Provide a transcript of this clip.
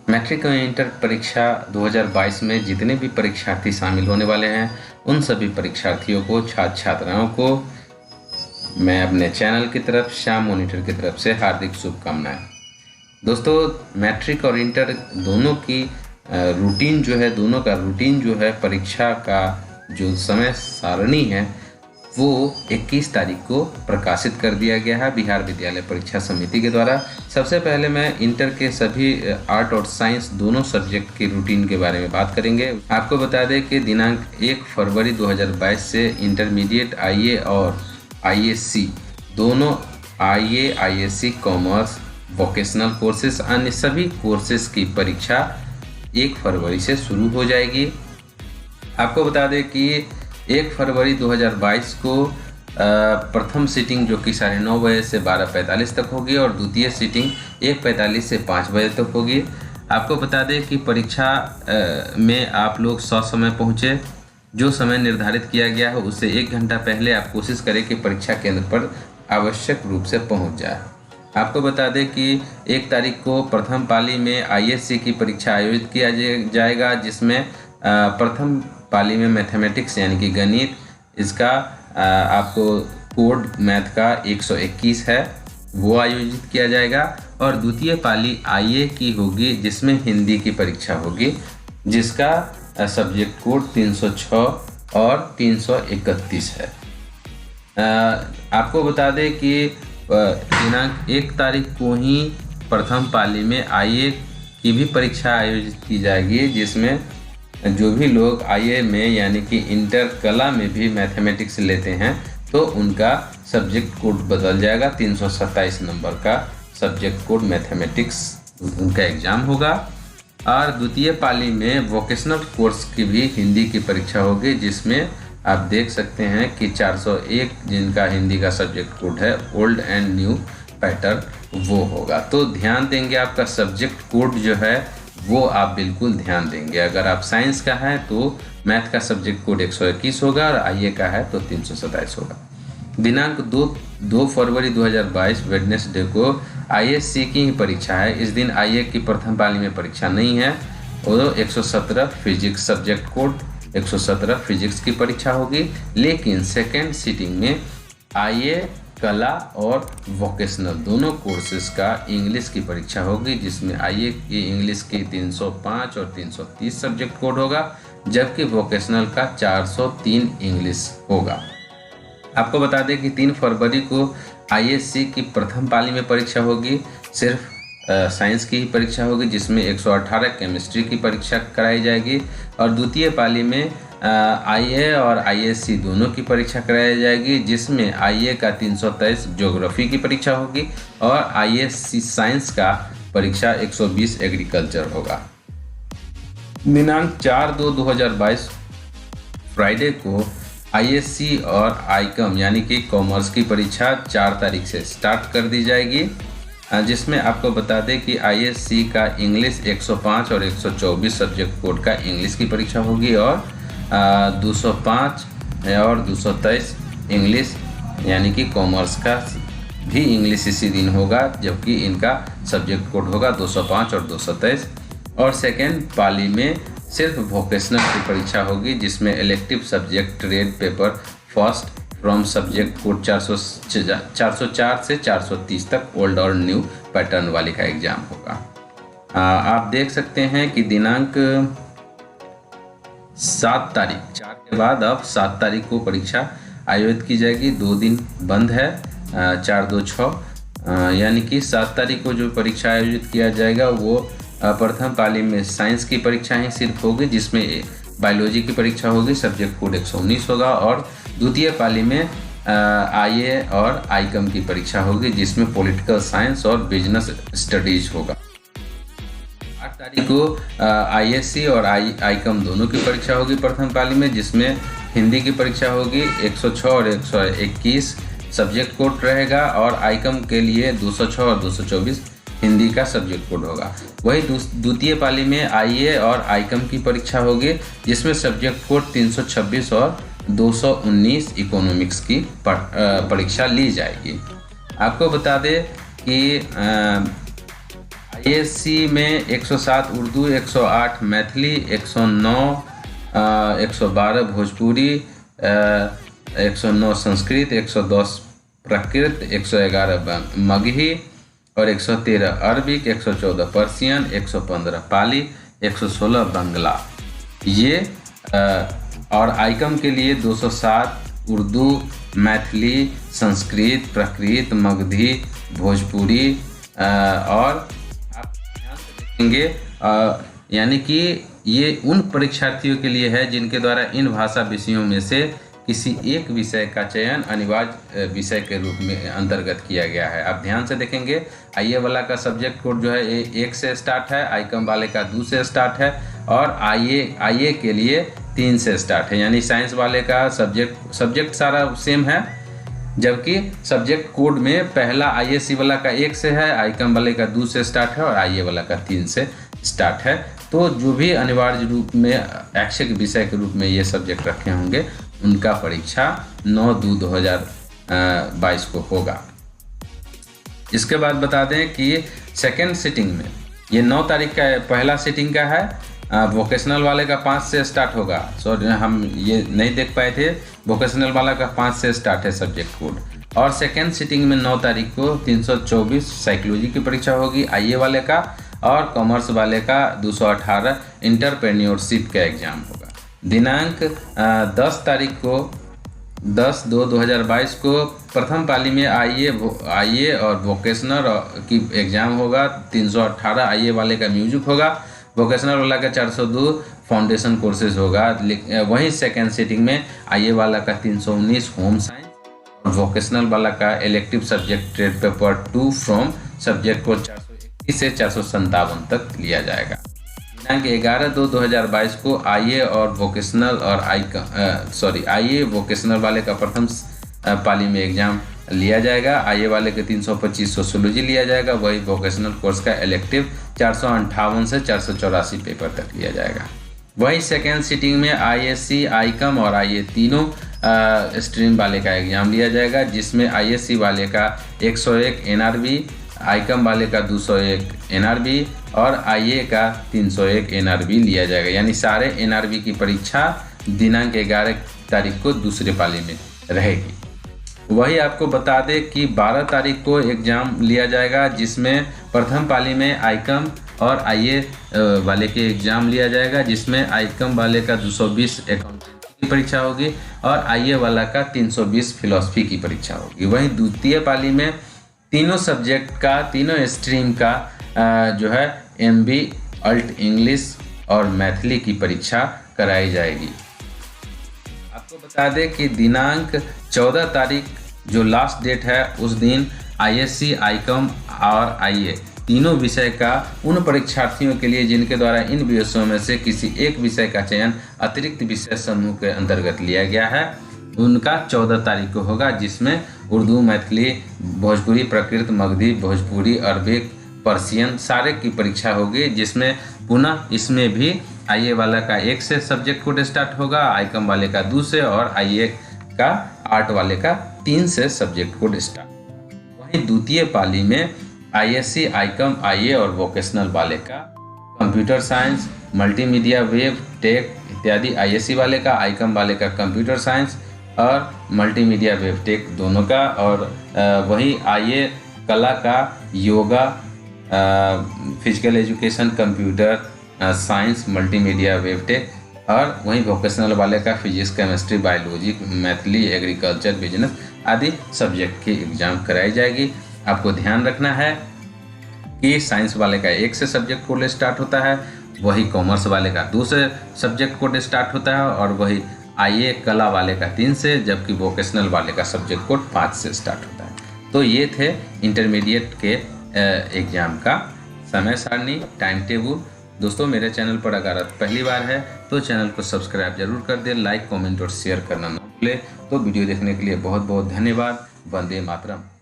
Matric और inter परीक्षा 2022 में जितने भी परीक्षार्थी शामिल होने वाले हैं उन सभी परीक्षार्थियों को, छात्र छात्राओं को मैं अपने चैनल की तरफ, श्याम मॉनिटर की तरफ से हार्दिक शुभकामनाएं। दोस्तों, मैट्रिक और इंटर दोनों की रूटीन जो है परीक्षा का जो समय सारणी है वो 21 तारीख को प्रकाशित कर दिया गया है बिहार विद्यालय परीक्षा समिति के द्वारा। सबसे पहले मैं इंटर के सभी आर्ट और साइंस दोनों सब्जेक्ट की रूटीन के बारे में बात करेंगे। आपको बता दें कि दिनांक 1 फरवरी 2022 से इंटरमीडिएट आईए और आईएससी दोनों आईएससी कॉमर्स, वोकेशनल कोर्सेज, अन्य सभी कोर्सेज की परीक्षा 1 फरवरी से शुरू हो जाएगी। आपको बता दें कि 1 फरवरी 2022 को प्रथम सीटिंग जो कि 9:30 बजे से 12:45 तक होगी और द्वितीय सीटिंग 1:45 से 5 बजे तक होगी। आपको बता दें कि परीक्षा में आप लोग ससमय पहुँचे। जो समय निर्धारित किया गया है उससे 1 घंटा पहले आप कोशिश करें कि परीक्षा केंद्र पर आवश्यक रूप से पहुँच जाए। आपको बता दें कि 1 तारीख को प्रथम पाली में आईएससी की परीक्षा आयोजित किया जाएगा, जिसमें प्रथम पाली में मैथमेटिक्स यानी कि गणित, इसका आपको कोड मैथ का 121 है वो आयोजित किया जाएगा। और द्वितीय पाली आईए की होगी जिसमें हिंदी की परीक्षा होगी, जिसका सब्जेक्ट कोड 306 और 331 है। आपको बता दें कि दिनांक 1 तारीख को ही प्रथम पाली में आईए की भी परीक्षा आयोजित की जाएगी, जिसमें जो भी लोग आईए में यानी कि इंटर कला में भी मैथमेटिक्स लेते हैं तो उनका सब्जेक्ट कोड बदल जाएगा। 327 नंबर का सब्जेक्ट कोड मैथमेटिक्स उनका एग्ज़ाम होगा। और द्वितीय पाली में वोकेशनल कोर्स की भी हिंदी की परीक्षा होगी, जिसमें आप देख सकते हैं कि 401 जिनका हिंदी का सब्जेक्ट कोड है ओल्ड एंड न्यू पैटर्न वो होगा। तो ध्यान देंगे, आपका सब्जेक्ट कोड जो है वो आप बिल्कुल ध्यान देंगे। अगर आप साइंस का है तो मैथ का सब्जेक्ट कोड 121 होगा और आईए का है तो 327 होगा। दिनांक 2 फरवरी 2022 वेडनेसडे को आईएससी की ही परीक्षा है। इस दिन आईए की प्रथम पाली में परीक्षा नहीं है और 117 फिजिक्स सब्जेक्ट कोड 117 फिजिक्स की परीक्षा होगी। लेकिन सेकेंड सीटिंग में आईए कला और वोकेशनल दोनों कोर्सेज का इंग्लिश की परीक्षा होगी, जिसमें आईए की इंग्लिश की 305 और 330 सब्जेक्ट कोड होगा, जबकि वोकेशनल का 403 इंग्लिश होगा। आपको बता दें कि 3 फरवरी को आईएससी की प्रथम पाली में परीक्षा होगी, सिर्फ साइंस की ही परीक्षा होगी, जिसमें 118 केमिस्ट्री की परीक्षा कराई जाएगी। और द्वितीय पाली में आईए और आईएससी दोनों की परीक्षा कराई जाएगी, जिसमें आईए का 323 ज्योग्राफी की परीक्षा होगी और आईएससी साइंस का परीक्षा 120 एग्रीकल्चर होगा। दिनांक 4/2/2022 फ्राइडे को आईएससी और आईकम यानी कि कॉमर्स की परीक्षा 4 तारीख से स्टार्ट कर दी जाएगी, जिसमें आपको बता दें कि आईएससी का इंग्लिश 105 और 124 सब्जेक्ट कोड का इंग्लिश की परीक्षा होगी और 205 और 223 इंग्लिश यानी कि कॉमर्स का भी इंग्लिश इसी दिन होगा, जबकि इनका सब्जेक्ट कोड होगा 205 और 223। और सेकेंड पाली में सिर्फ वोकेशनल की परीक्षा होगी, जिसमें elective subject trade paper first from subject code 404 से 430 तक ओल्ड और न्यू पैटर्न वाली का एग्जाम होगा। आप देख सकते हैं कि दिनांक 7 तारीख 4 के बाद अब 7 तारीख को परीक्षा आयोजित की जाएगी। 2 दिन बंद है, 4-2-6 यानी कि 7 तारीख को जो परीक्षा आयोजित किया जाएगा वो प्रथम पाली में साइंस की परीक्षा ही सिर्फ होगी, जिसमें बायोलॉजी की परीक्षा होगी, सब्जेक्ट कोड 119 होगा। और द्वितीय पाली में आईए और आईकम की परीक्षा होगी, जिसमें पॉलिटिकल साइंस और बिजनेस स्टडीज होगा। 8 तारीख को आईएससी और आईकम दोनों की परीक्षा होगी प्रथम पाली में, जिसमें हिंदी की परीक्षा होगी 106 और 121 सब्जेक्ट कोड रहेगा और आईकम के लिए 206 और 224 हिंदी का सब्जेक्ट कोड होगा। वही द्वितीय पाली में आईए और आईकम की परीक्षा होगी, जिसमें सब्जेक्ट कोड 326 और 219 इकोनॉमिक्स की परीक्षा ली जाएगी। आपको बता दें कि आईएससी में 107 उर्दू, 108 मैथिली, 109 112 भोजपुरी, 109 संस्कृत, 110 प्राकृत, 111 मगही और 113 अरबिक, 114 पर्शियन, 115 पाली, 116 बंगला। ये और आइकम के लिए 207 उर्दू, मैथिली, संस्कृत, प्राकृत, मगधी, भोजपुरी और आप ध्यान से देखेंगे यानी कि ये उन परीक्षार्थियों के लिए है जिनके द्वारा इन भाषा विषयों में से किसी एक विषय का चयन अनिवार्य विषय के रूप में अंतर्गत किया गया है। आप ध्यान से देखेंगे आईए वाला का सब्जेक्ट कोड जो है 1 से स्टार्ट है, आइकम वाले का 2 से स्टार्ट है और आईए के लिए 3 से स्टार्ट है। यानी साइंस वाले का सब्जेक्ट सारा सेम है, जबकि सब्जेक्ट कोड में पहला आईएससी वाला का 1 से है, आइकम वाले का 2 से स्टार्ट है और आईए वाला का 3 से स्टार्ट है। तो जो भी अनिवार्य रूप में ऐच्छिक विषय के रूप में ये सब्जेक्ट रखे होंगे उनका परीक्षा 9/2/2022 को होगा। इसके बाद बता दें कि सेकेंड सिटिंग में ये 9 तारीख का पहला सिटिंग का है, वोकेशनल वाले का 5 से स्टार्ट होगा। सॉरी हम ये नहीं देख पाए थे, वोकेशनल वाला का 5 से स्टार्ट है सब्जेक्ट कोड। और सेकेंड सिटिंग में 9 तारीख को 324 साइकोलॉजी की परीक्षा होगी आईए वाले का, और कॉमर्स वाले का 218 इंटरप्रेन्योरशिप का एग्जाम होगा। दिनांक 10 तारीख को 10/2/2022 को प्रथम पाली में आईए और वोकेशनल की एग्जाम होगा। 318 आईए वाले का म्यूजिक होगा, वोकेशनल वाला का 402 फाउंडेशन कोर्सेज होगा। वहीं सेकेंड सिटिंग में आईए वाला का 319 होम साइंस और वोकेशनल वाला का elective subject trade paper 2 from subject को 421 से 457 तक लिया जाएगा। दिनांक 11/2/2022 को आईए और वोकेशनल और आईए वोकेशनल वाले का प्रथम पाली में एग्जाम लिया जाएगा। आईए वाले के 325 सोशियोलॉजी लिया जाएगा, वही वोकेशनल कोर्स का इलेक्टिव 458 से 484 पेपर तक लिया जाएगा। वही सेकेंड सिटिंग में आईएससी, आइकम और आईए तीनों स्ट्रीम वाले का एग्जाम लिया जाएगा, जिसमें आईएससी वाले का 101 एनआरबी, आइकम वाले का 201 एनआरबी और आईए का 301 एनआरबी लिया जाएगा। यानी सारे एनआरबी की परीक्षा दिनांक 11 तारीख को दूसरे पाली में रहेगी। वही आपको बता दें कि 12 तारीख को एग्जाम लिया जाएगा, जिसमें प्रथम पाली में आइकम और आईए वाले के एग्जाम लिया जाएगा, जिसमें आइकम वाले का 220 अकाउंटेंसी की परीक्षा होगी और आईए वाला का 320 फिलॉसफी की परीक्षा होगी। वहीं द्वितीय पाली में तीनों सब्जेक्ट का, तीनों स्ट्रीम का जो है एमबी, अल्ट इंग्लिश और मैथिली की परीक्षा कराई जाएगी। आपको बता दें कि दिनांक 14 तारीख जो लास्ट डेट है उस दिन आईएससी, आइकम और आईए तीनों विषय का उन परीक्षार्थियों के लिए जिनके द्वारा इन विषयों में से किसी एक विषय का चयन अतिरिक्त विषय समूह के अंतर्गत लिया गया है, उनका 14 तारीख को होगा, जिसमें उर्दू, मैथिली, भोजपुरी, प्राकृत, मगधी, भोजपुरी, अरबिक, पर्शियन सारे की परीक्षा होगी। जिसमें पुनः इसमें भी आईए वाला का 1 से सब्जेक्ट कोड स्टार्ट होगा, आइकम वाले का 2 से और आईए का आर्ट वाले का 3 से सब्जेक्ट कोड स्टार्ट। वहीं द्वितीय पाली में आईएससी, आइकम, आईए और वोकेशनल वाले का computer science, multimedia, web, tech इत्यादि आईएससी वाले का, आइकम वाले का कंप्यूटर साइंस और मल्टीमीडिया, वेब, टेक दोनों का, और वही आईए कला का yoga, physical education, computer science, multimedia, web, tech, और वहीं वोकेशनल वाले का physics, chemistry, biology, Maithili, agriculture, business आदि सब्जेक्ट की एग्जाम कराई जाएगी। आपको ध्यान रखना है कि साइंस वाले का 1 से सब्जेक्ट कोड स्टार्ट होता है, वही कॉमर्स वाले का 2 से सब्जेक्ट कोड स्टार्ट होता है और वही आईए कला वाले का 3 से, जबकि वोकेशनल वाले का सब्जेक्ट कोड 5 से स्टार्ट होता है। तो ये थे इंटरमीडिएट के एग्ज़ाम का समय सारणी, टाइम टेबल। दोस्तों मेरे चैनल पर अगर आप पहली बार है तो चैनल को सब्सक्राइब जरूर कर दें, लाइक, कमेंट और शेयर करना न भूलें। तो वीडियो देखने के लिए बहुत बहुत धन्यवाद। वंदे मातरम।